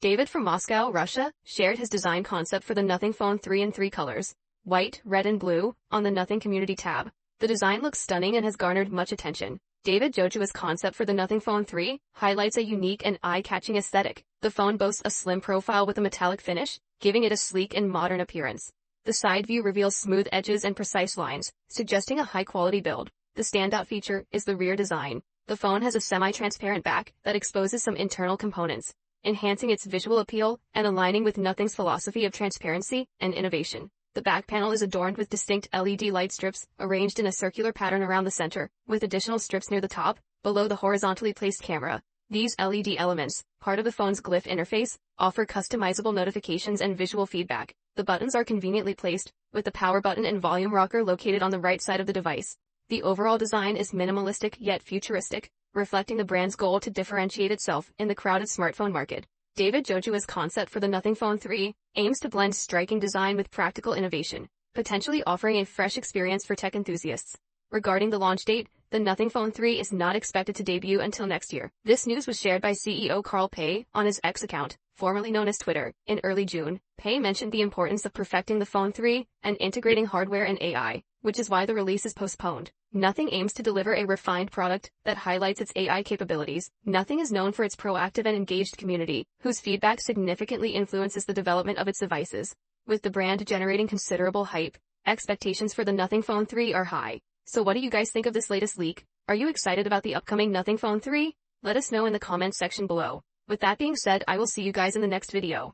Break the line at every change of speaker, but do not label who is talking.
David from Moscow, Russia, shared his design concept for the Nothing Phone 3 in 3 colors, white, red and blue, on the Nothing Community tab. The design looks stunning and has garnered much attention. David Jojua's concept for the Nothing Phone 3 highlights a unique and eye-catching aesthetic. The phone boasts a slim profile with a metallic finish, giving it a sleek and modern appearance. The side view reveals smooth edges and precise lines, suggesting a high-quality build. The standout feature is the rear design. The phone has a semi-transparent back that exposes some internal components, enhancing its visual appeal and aligning with Nothing's philosophy of transparency and innovation. The back panel is adorned with distinct LED light strips arranged in a circular pattern around the center, with additional strips near the top, below the horizontally placed camera. These LED elements, part of the phone's glyph interface, offer customizable notifications and visual feedback. The buttons are conveniently placed, with the power button and volume rocker located on the right side of the device. The overall design is minimalistic yet futuristic, reflecting the brand's goal to differentiate itself in the crowded smartphone market. David Jojua's concept for the Nothing Phone 3 aims to blend striking design with practical innovation, potentially offering a fresh experience for tech enthusiasts. Regarding the launch date, the Nothing Phone 3 is not expected to debut until next year. This news was shared by CEO Carl Pei on his X account, formerly known as Twitter. In early June, Pei mentioned the importance of perfecting the Phone 3 and integrating hardware and AI, which is why the release is postponed. Nothing aims to deliver a refined product that highlights its AI capabilities. Nothing is known for its proactive and engaged community, whose feedback significantly influences the development of its devices. With the brand generating considerable hype, expectations for the Nothing Phone 3 are high. So what do you guys think of this latest leak? Are you excited about the upcoming Nothing Phone 3? Let us know in the comments section below. With that being said, I will see you guys in the next video.